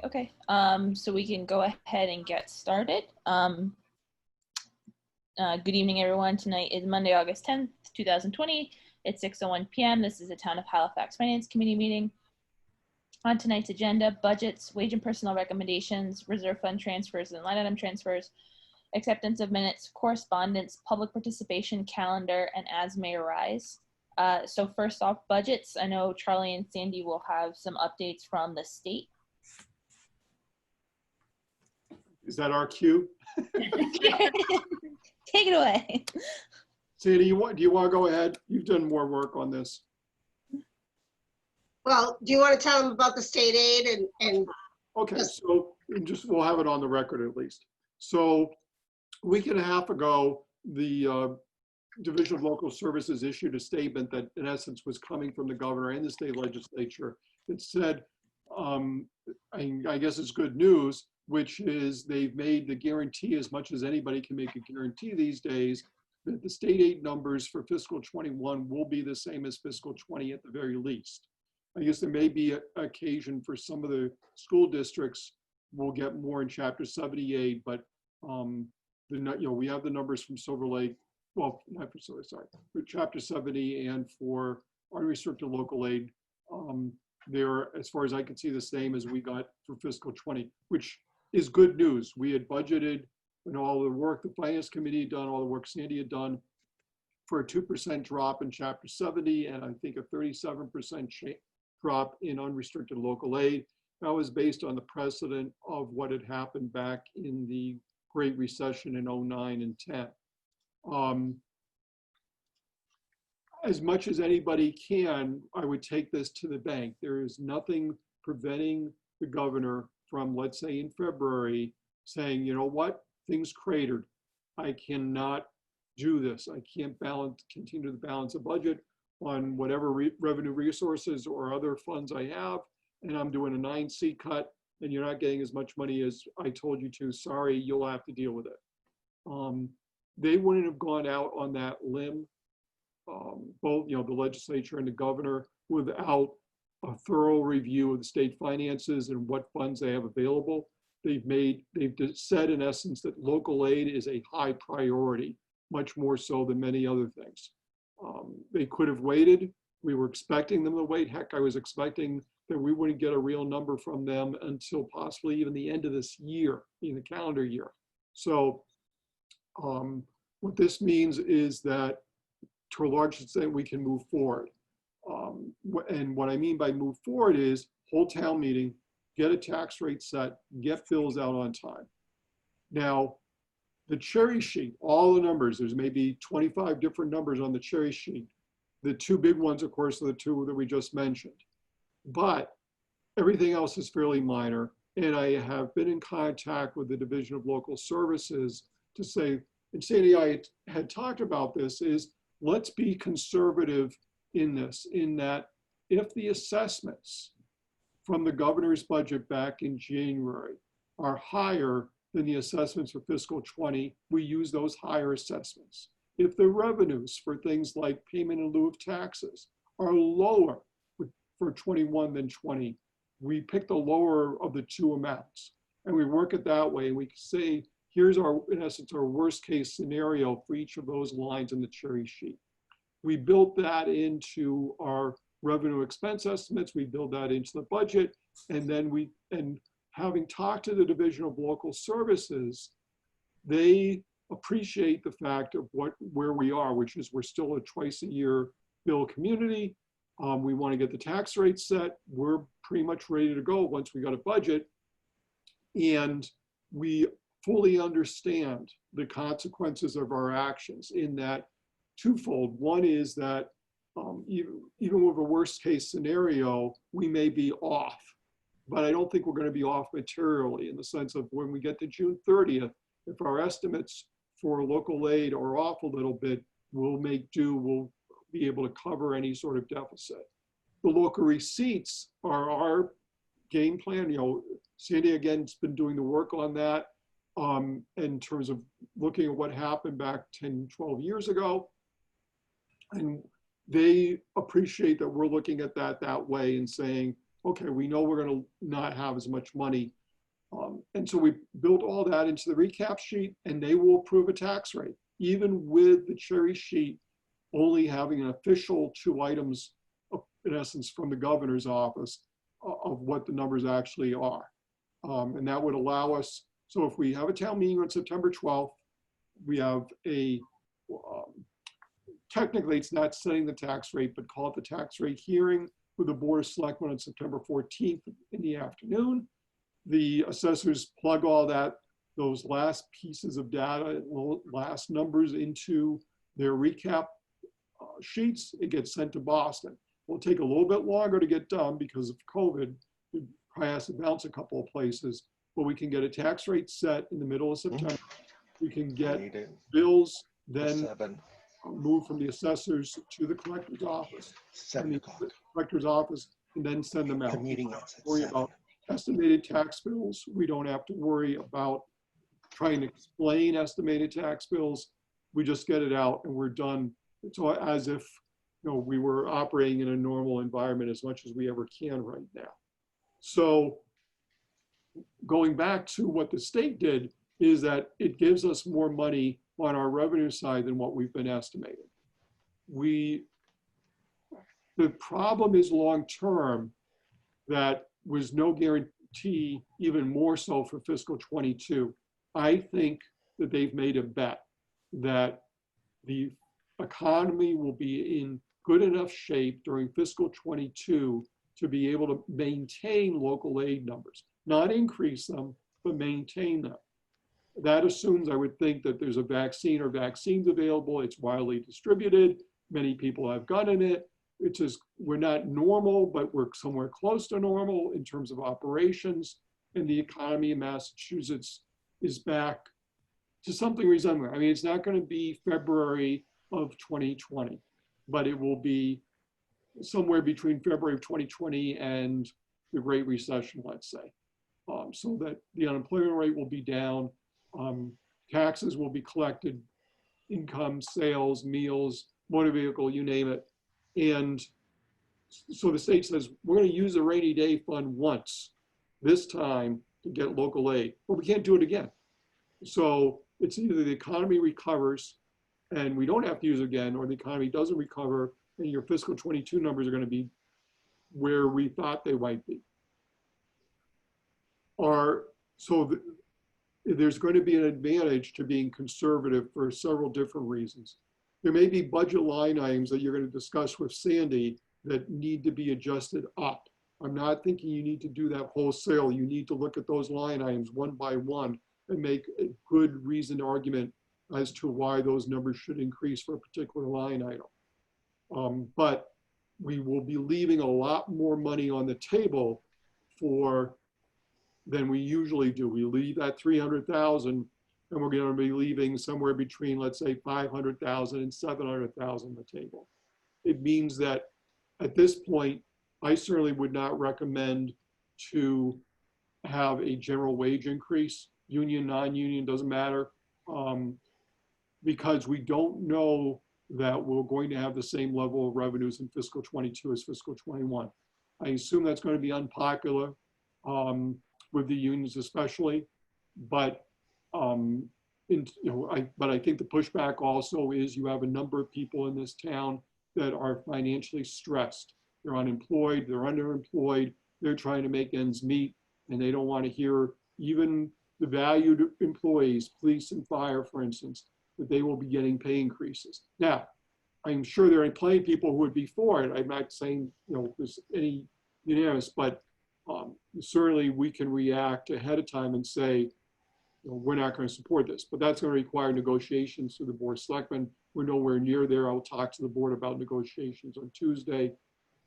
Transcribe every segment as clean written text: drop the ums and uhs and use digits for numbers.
Okay, so we can go ahead and get started. Good evening, everyone. Tonight is Monday, August 10th, 2020. It's 6:01 p.m. This is the Town of Halifax Finance Committee meeting. On tonight's agenda, budgets, wage and personnel recommendations, reserve fund transfers and line item transfers, acceptance of minutes, correspondence, public participation calendar, and as may arise. So first off, budgets. I know Charlie and Sandy will have some updates from the state. Is that our cue? Take it away. Sandy, do you want to go ahead? You've done more work on this. Well, do you want to tell them about the state aid and Okay, so we'll have it on the record at least. So a week and a half ago, the Division of Local Services issued a statement that in essence was coming from the governor and the state legislature that said, I guess it's good news, which is they've made the guarantee, as much as anybody can make a guarantee these days, that the state aid numbers for fiscal 21 will be the same as fiscal 20 at the very least. I guess there may be an occasion for some of the school districts will get more in Chapter 78, but we have the numbers from Silver Lake, well, not for Silver, sorry, for Chapter 70 and for unrestricted local aid. They're, as far as I can see, the same as we got for fiscal 20, which is good news. We had budgeted, all the work the Finance Committee had done, all the work Sandy had done, for a 2% drop in Chapter 70, and I think a 37% drop in unrestricted local aid. That was based on the precedent of what had happened back in the Great Recession in 09 and 10. As much as anybody can, I would take this to the bank. There is nothing preventing the governor from, let's say in February, saying, you know what, things cratered. I cannot do this. I can't continue to balance a budget on whatever revenue resources or other funds I have, and I'm doing a 9C cut, and you're not getting as much money as I told you to. Sorry, you'll have to deal with it. They wouldn't have gone out on that limb, both the legislature and the governor, without a thorough review of the state finances and what funds they have available. They've said in essence that local aid is a high priority, much more so than many other things. They could have waited. We were expecting them to wait. Heck, I was expecting that we wouldn't get a real number from them until possibly even the end of this year, in the calendar year. So what this means is that to a large extent, we can move forward. And what I mean by move forward is hold town meeting, get a tax rate set, get bills out on time. Now, the cherry sheet, all the numbers, there's maybe 25 different numbers on the cherry sheet. The two big ones, of course, are the two that we just mentioned. But everything else is fairly minor. And I have been in contact with the Division of Local Services to say, and Sandy, I had talked about this, is let's be conservative in this, in that if the assessments from the governor's budget back in January are higher than the assessments for fiscal 20, we use those higher assessments. If the revenues for things like payment in lieu of taxes are lower for 21 than 20, we pick the lower of the two amounts and we work it that way. And we say, here's in essence, our worst case scenario for each of those lines in the cherry sheet. We built that into our revenue expense estimates. We build that into the budget. And then having talked to the Division of Local Services, they appreciate the fact of where we are, which is we're still a twice a year bill community. We want to get the tax rate set. We're pretty much ready to go once we got a budget. And we fully understand the consequences of our actions in that twofold. One is that even with a worst case scenario, we may be off, but I don't think we're going to be off materially in the sense of when we get to June 30th, if our estimates for local aid are off a little bit, we'll make do, we'll be able to cover any sort of deficit. The local receipts are our game plan. Sandy again has been doing the work on that in terms of looking at what happened back 10, 12 years ago. And they appreciate that we're looking at that way and saying, okay, we know we're going to not have as much money. And so we built all that into the recap sheet, and they will approve a tax rate, even with the cherry sheet only having an official 2 items, in essence, from the governor's office of what the numbers actually are. And that would allow us, so if we have a town meeting on September 12th, we have a, technically it's not setting the tax rate, but call it the tax rate hearing with the Board of Selectmen on September 14th in the afternoon. The assessors plug all that, those last pieces of data, last numbers into their recap sheets. It gets sent to Boston. It'll take a little bit longer to get done because of COVID. It probably has to bounce a couple of places, but we can get a tax rate set in the middle of September. We can get bills then moved from the assessors to the collector's office. 7 o'clock. The collector's office, and then send them out. The meeting We don't have ends to at worry 7. about estimated tax bills. We don't have to worry about trying to explain estimated tax bills. We just get it out and we're done. It's all as if, you know, we were operating in a normal environment as much as we ever can right now. So going back to what the state did is that it gives us more money on our revenue side than what we've been estimating. The problem is long-term that was no guarantee, even more so for fiscal 22. I think that they've made a bet that the economy will be in good enough shape during fiscal 22 to be able to maintain local aid numbers, not increase them, but maintain them. That assumes, I would think, that there's a vaccine or vaccines available. It's widely distributed. Many people have gotten it. It's just, we're not normal, but we're somewhere close to normal in terms of operations. And the economy in Massachusetts is back to something resembling. I mean, it's not going to be February of 2020, but it will be somewhere between February of 2020 and the Great Recession, let's say. So that the unemployment rate will be down, taxes will be collected, income, sales, meals, motor vehicle, you name it. And so the state says, we're going to use the rainy day fund once this time to get local aid, but we can't do it again. So it's either the economy recovers and we don't have to use it again, or the economy doesn't recover and your fiscal 22 numbers are going to be where we thought they might be. There's going to be an advantage to being conservative for several different reasons. There may be budget line items that you're going to discuss with Sandy that need to be adjusted up. I'm not thinking you need to do that wholesale. You need to look at those line items one by one and make a good reasoned argument as to why those numbers should increase for a particular line item. But we will be leaving a lot more money on the table than we usually do. We leave that 300,000 and we're going to be leaving somewhere between, let's say, 500,000 and 700,000 on the table. It means that at this point, I certainly would not recommend to have a general wage increase, union, non-union, doesn't matter, because we don't know that we're going to have the same level of revenues in fiscal 22 as fiscal 21. I assume that's going to be unpopular with the unions especially, but but I think the pushback also is you have a number of people in this town that are financially stressed. They're unemployed, they're underemployed, they're trying to make ends meet, and they don't want to hear even the valued employees, police and fire, for instance, that they will be getting pay increases. Now, I'm sure there are plenty of people who would be for it. I'm not saying, there's any unanimous, but certainly we can react ahead of time and say, we're not going to support this, but that's going to require negotiations through the Board of Selectmen. We're nowhere near there. I'll talk to the board about negotiations on Tuesday.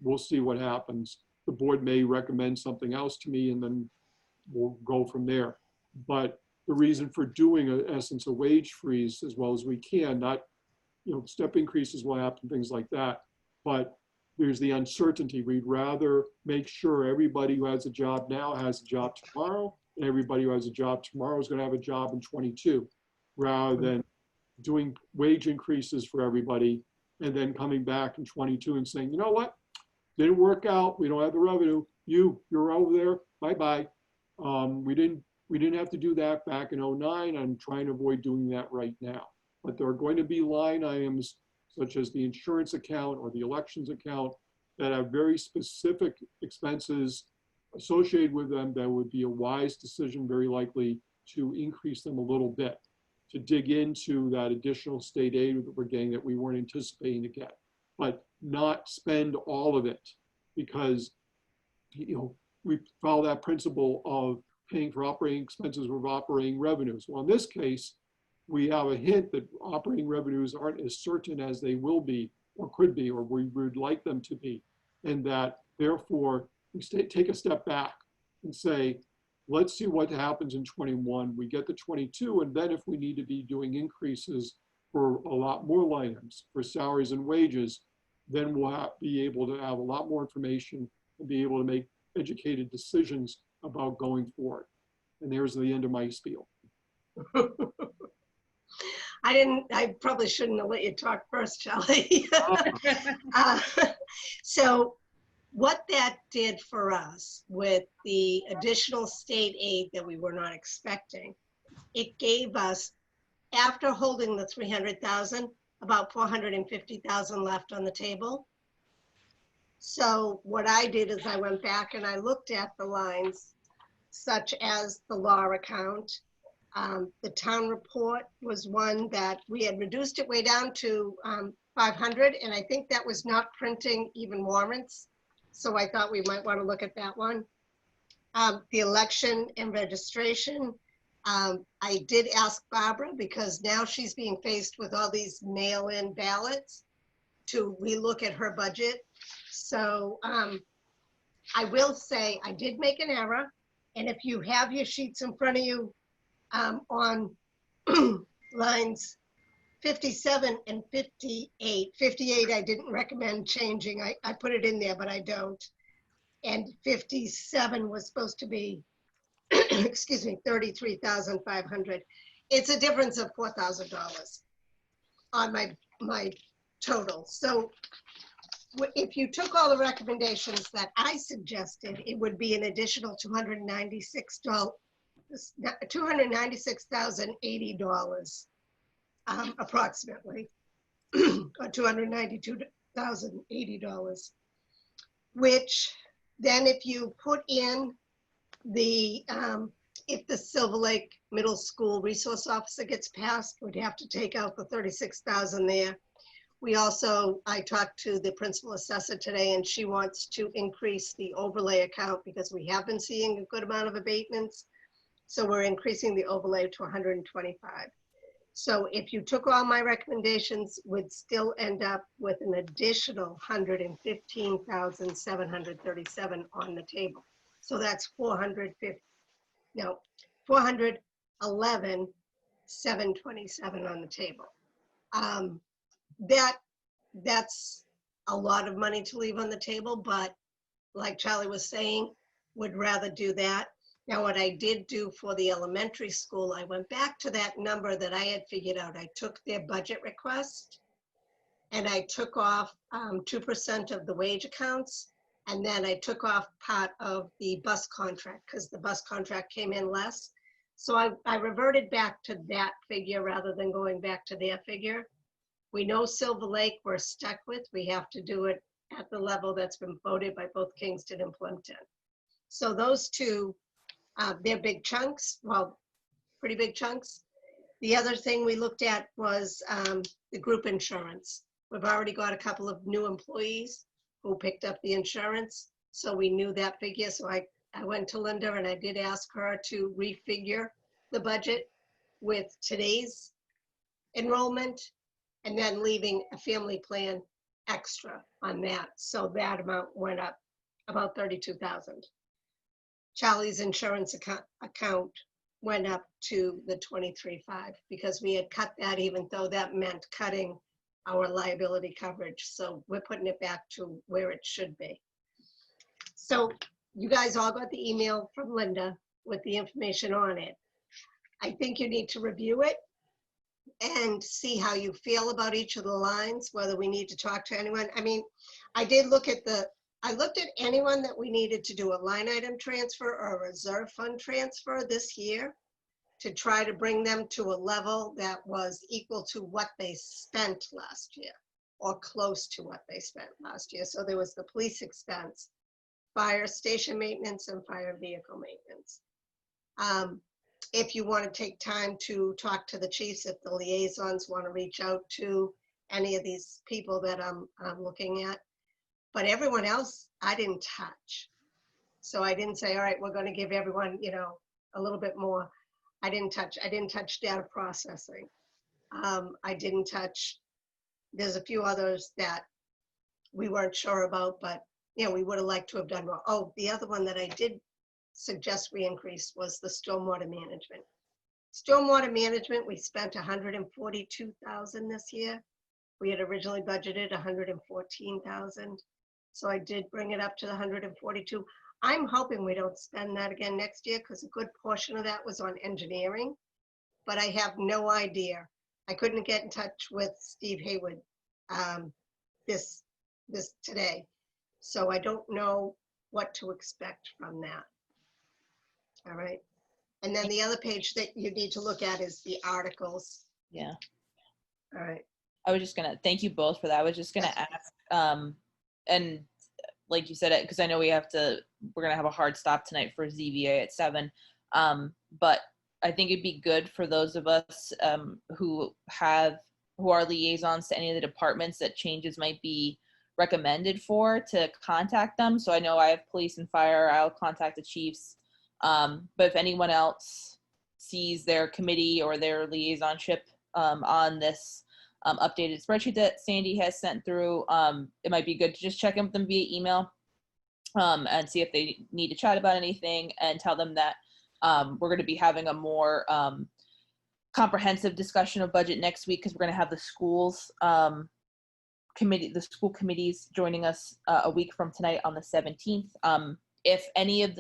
We'll see what happens. The board may recommend something else to me and then we'll go from there. But the reason for doing, in essence, a wage freeze as well as we can, not, step increases will happen, things like that, but there's the uncertainty. We'd rather make sure everybody who has a job now has a job tomorrow, and everybody who has a job tomorrow is going to have a job in 22, rather than doing wage increases for everybody and then coming back in 22 and saying, you know what, didn't work out, we don't have the revenue, you're over there, bye-bye. We didn't have to do that back in '09. I'm trying to avoid doing that right now. But there are going to be line items such as the insurance account or the elections account that have very specific expenses associated with them that would be a wise decision, very likely, to increase them a little bit, to dig into that additional state aid that we're getting that we weren't anticipating to get, but not spend all of it, because we follow that principle of paying for operating expenses with operating revenues. Well, in this case, we have a hint that operating revenues aren't as certain as they will be or could be, or we would like them to be. And that therefore we take a step back and say, let's see what happens in 21. We get to 22, and then if we need to be doing increases for a lot more items, for salaries and wages, then we'll be able to have a lot more information and be able to make educated decisions about going forward. And there's the end of my spiel. I probably shouldn't have let you talk first, Shelley. So what that did for us with the additional state aid that we were not expecting, it gave us, after holding the 300,000, about 450,000 left on the table. So what I did is I went back and I looked at the lines such as the law account. The town report was one that we had reduced it way down to 500, and I think that was not printing even warrants. So I thought we might want to look at that one. The election and registration, I did ask Barbara, because now she's being faced with all these mail-in ballots, to relook at her budget. So I will say I did make an error, and if you have your sheets in front of you, on lines 57 and 58. 58, I didn't recommend changing. I put it in there, but I don't. And 57 was supposed to be, excuse me, 33,500. It's a difference of $4,000 on my total. So if you took all the recommendations that I suggested, it would be an additional $296,080 approximately, or $292,080, which then if you put in the, if the Silver Lake Middle School resource officer gets passed, we'd have to take out the 36,000 there. We also, I talked to the principal assessor today, and she wants to increase the overlay account because we have been seeing a good amount of abatements. So we're increasing the overlay to 125. So if you took all my recommendations, would still end up with an additional 115,737 on the table. So that's 411,727 on the table. That's a lot of money to leave on the table, but like Charlie was saying, would rather do that. Now, what I did do for the elementary school, I went back to that number that I had figured out. I took their budget request and I took off 2% of the wage accounts. And then I took off part of the bus contract because the bus contract came in less. So I reverted back to that figure rather than going back to their figure. We know Silver Lake we're stuck with. We have to do it at the level that's been voted by both Kingston and Plimpton. So those two, they're big chunks, well, pretty big chunks. The other thing we looked at was the group insurance. We've already got a couple of new employees who picked up the insurance, so we knew that figure. So I went to Linda and I did ask her to refigure the budget with today's enrollment and then leaving a family plan extra on that. So that amount went up about 32,000. Charlie's insurance account went up to the 23.5 because we had cut that, even though that meant cutting our liability coverage. So we're putting it back to where it should be. So you guys all got the email from Linda with the information on it. I think you need to review it and see how you feel about each of the lines, whether we need to talk to anyone. I mean, I did look at the I looked at anyone that we needed to do a line item transfer or a reserve fund transfer this year to try to bring them to a level that was equal to what they spent last year or close to what they spent last year. So there was the police expense, fire station maintenance, and fire vehicle maintenance. If you want to take time to talk to the chiefs, if the liaisons want to reach out to any of these people that I'm looking at. But everyone else, I didn't touch. So I didn't say, all right, we're going to give everyone, a little bit more. I didn't touch data processing. I didn't touch, there's a few others that we weren't sure about, but we would have liked to have done more. Oh, the other one that I did suggest we increase was the stormwater management. Stormwater management, we spent $142,000 this year. We had originally budgeted $114,000. So I did bring it up to the 142. I'm hoping we don't spend that again next year because a good portion of that was on engineering, but I have no idea. I couldn't get in touch with Steve Haywood this today. So I don't know what to expect from that. All right. And then the other page that you need to look at is the articles. Yeah. All right. I was just gonna thank you both for that. I was just gonna ask, and like you said, because I know we're gonna have a hard stop tonight for ZVA at 7. But I think it'd be good for those of us who are liaisons to any of the departments that changes might be recommended for to contact them. So I know I have police and fire. I'll contact the chiefs. But if anyone else sees their committee or their liaisonship on this updated spreadsheet that Sandy has sent through, it might be good to just check in with them via email and see if they need to chat about anything, and tell them that we're going to be having a more comprehensive discussion of budget next week, because we're going to have the school committees joining us a week from tonight on the 17th. If any of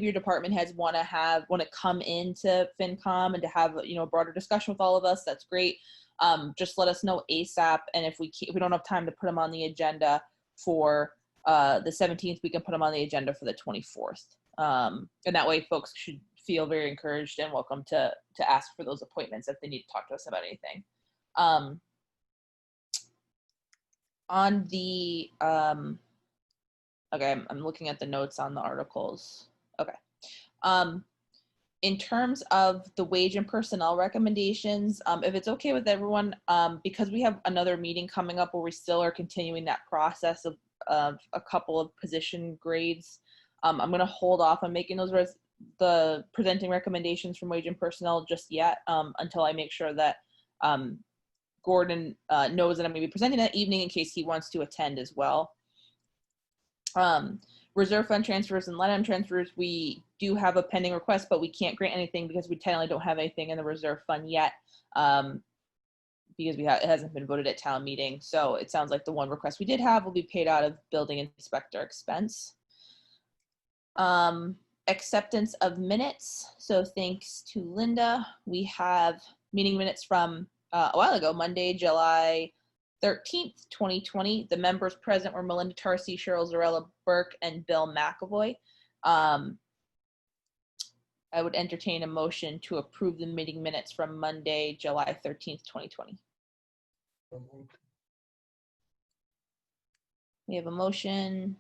your department heads want to come into FinCom and to have a broader discussion with all of us, that's great. Just let us know ASAP, and if we don't have time to put them on the agenda for the 17th, we can put them on the agenda for the 24th. And that way folks should feel very encouraged and welcome to ask for those appointments if they need to talk to us about anything. On the okay, I'm looking at the notes on the articles. Okay. In terms of the wage and personnel recommendations, if it's okay with everyone, because we have another meeting coming up where we still are continuing that process of a couple of position grades, I'm going to hold off on making the presenting recommendations from wage and personnel just yet, until I make sure that Gordon knows that I'm going to be presenting that evening in case he wants to attend as well. Reserve fund transfers and line item transfers, we do have a pending request, but we can't grant anything because we technically don't have anything in the reserve fund yet, because it hasn't been voted at town meeting. So it sounds like the one request we did have will be paid out of building inspector expense. Acceptance of minutes. So thanks to Linda, we have meeting minutes from a while ago, Monday, July 13th, 2020. The members present were Melinda Tarsi, Cheryl Zarella Burke, and Bill McAvoy. I would entertain a motion to approve the meeting minutes from Monday, July 13th, 2020. We have a motion.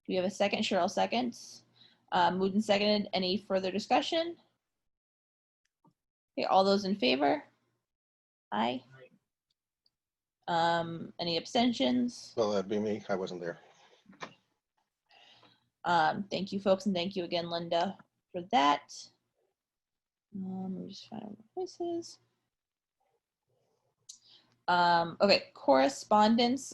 Do we have a second? Cheryl seconds. Moved and seconded. Any further discussion? Okay, all those in favor? Aye. Any abstentions? Well, that'd be me. I wasn't there. Thank you, folks, and thank you again, Linda, for that. Let me just find out the places. Okay, correspondence.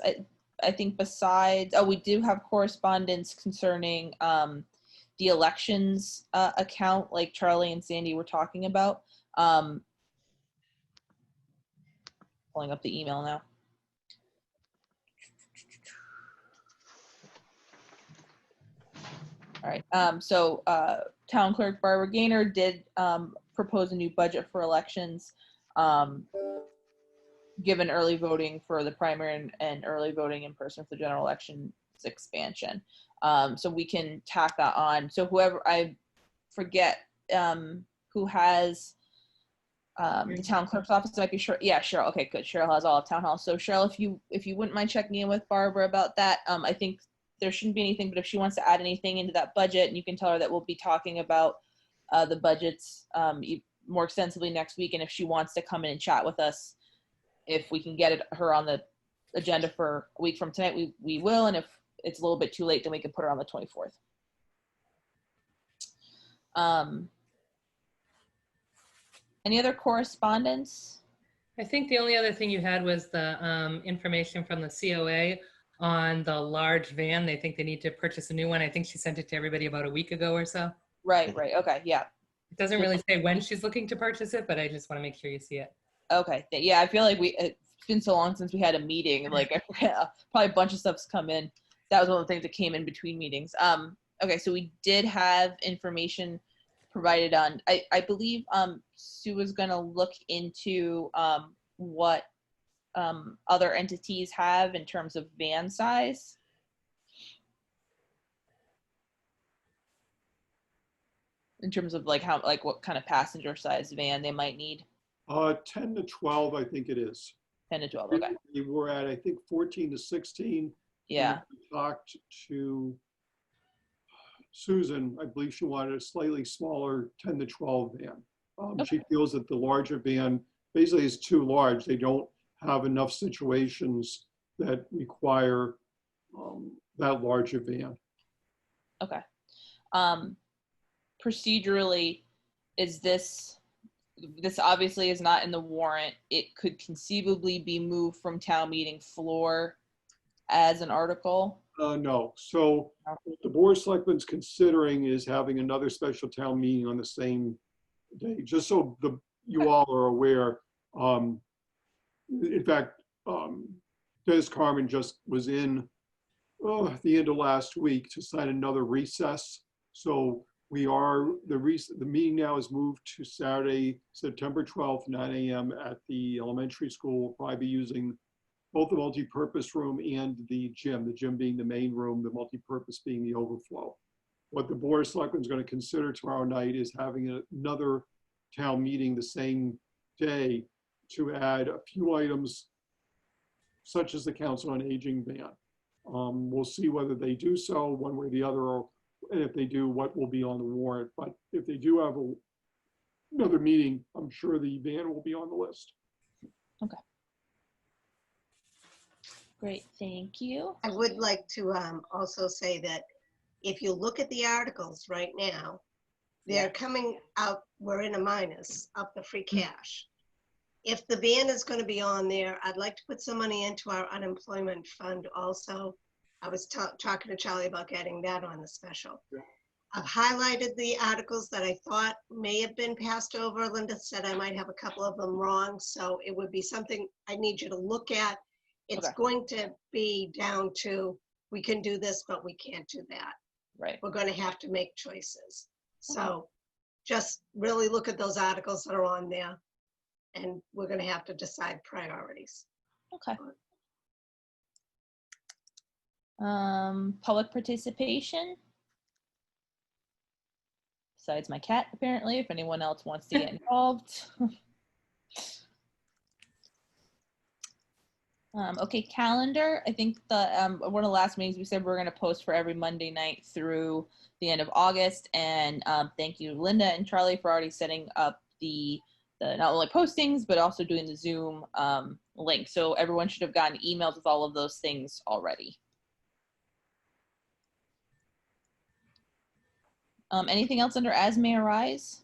I think besides, we do have correspondence concerning the elections account, like Charlie and Sandy were talking about. Pulling up the email now. All right, so Town Clerk Barbara Gaynor did propose a new budget for elections. given early voting for the primary and early voting in person for the general elections expansion. So we can tack that on. So whoever, I forget who has the town clerk's office, might be Cheryl. Yeah, Cheryl. Okay, good. Cheryl has all of town hall. So Cheryl, if you wouldn't mind checking in with Barbara about that, I think there shouldn't be anything, but if she wants to add anything into that budget, and you can tell her that we'll be talking about the budgets more extensively next week, and if she wants to come in and chat with us, if we can get her on the agenda for a week from tonight, we will, and if it's a little bit too late, then we can put her on the 24th. Any other correspondence? I think the only other thing you had was the information from the COA on the large van. They think they need to purchase a new one. I think she sent it to everybody about a week ago or so. Right. Okay. Yeah. It doesn't really say when she's looking to purchase it, but I just want to make sure you see it. Okay. Yeah. I feel like it's been so long since we had a meeting. Like I forget, probably a bunch of stuff's come in. That was one of the things that came in between meetings. Okay. So we did have information provided on, I believe Sue was going to look into what other entities have in terms of van size. In terms of like what kind of passenger size van they might need. 10 to 12, I think it is. 10 to 12, okay. We were at, I think, 14 to 16. Yeah. We talked to Susan. I believe she wanted a slightly smaller 10 to 12 van. Okay. She feels that the larger van basically is too large. They don't have enough situations that require that larger van. Okay. Procedurally, is this obviously is not in the warrant. It could conceivably be moved from town meeting floor as an article? No. So what the Board of Selectmen's considering is having another special town meeting on the same day, just so you all are aware. In fact, Dennis Carmen just was in the end of last week to sign another recess. So the meeting now is moved to Saturday, September 12th, 9 a.m. at the elementary school. We'll probably be using both the multi-purpose room and the gym being the main room, the multi-purpose being the overflow. What the Board of Selectmen is going to consider tomorrow night is having another town meeting the same day to add a few items such as the Council on Aging ban. We'll see whether they do so one way or the other, and if they do, what will be on the warrant. But if they do have another meeting, I'm sure the ban will be on the list. Okay. Great, thank you. I would like to also say that if you look at the articles right now, they're coming out, we're in a minus of the free cash. If the van is going to be on there, I'd like to put some money into our unemployment fund also. I was talking to Charlie about getting that on the special. Yeah. I've highlighted the articles that I thought may have been passed over. Linda said I might have a couple of them wrong, so it would be something I need you to look at. It's going to be down to, we can do this, but we can't do that. Right. We're going to have to make choices. So just really look at those articles that are on there, and we're going to have to decide priorities. Okay. Public participation. Besides my cat, apparently, if anyone else wants to get involved. Okay, calendar. I think one of the last meetings we said we're going to post for every Monday night through the end of August. And thank you, Linda and Charlie, for already setting up the not only postings, but also doing the Zoom link. So everyone should have gotten emails with all of those things already. Anything else under as may arise?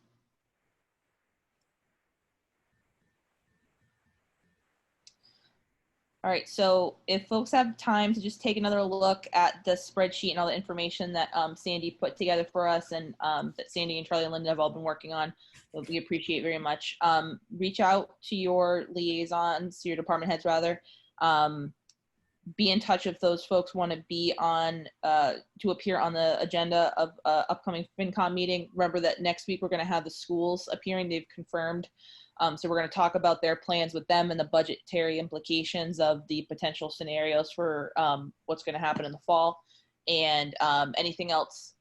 All right, so if folks have time to just take another look at the spreadsheet and all the information that Sandy put together for us and that Sandy and Charlie and Linda have all been working on, we appreciate very much. Reach out to your liaisons, your department heads rather, be in touch if those folks want to be on, to appear on the agenda of upcoming FinCom meeting. Remember that next week we're going to have the schools appearing. They've confirmed. So we're going to talk about their plans with them and the budgetary implications of the potential scenarios for what's going to happen in the fall. And anything else,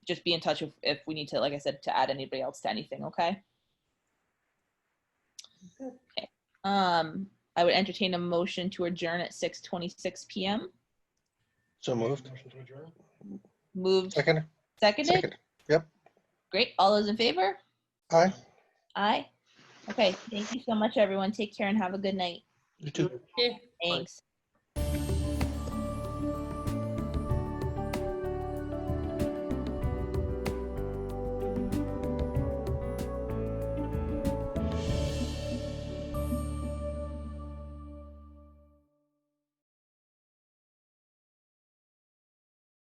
just be in touch if we need to, like I said, to add anybody else to anything, okay? Okay. I would entertain a motion to adjourn at 6:26 p.m. So moved. Moved. Second. Seconded? Second. Yep. Great. All those in favor? Aye. Aye. Okay. Thank you so much, everyone. Take care and have a good night. You too. Yeah. Thanks.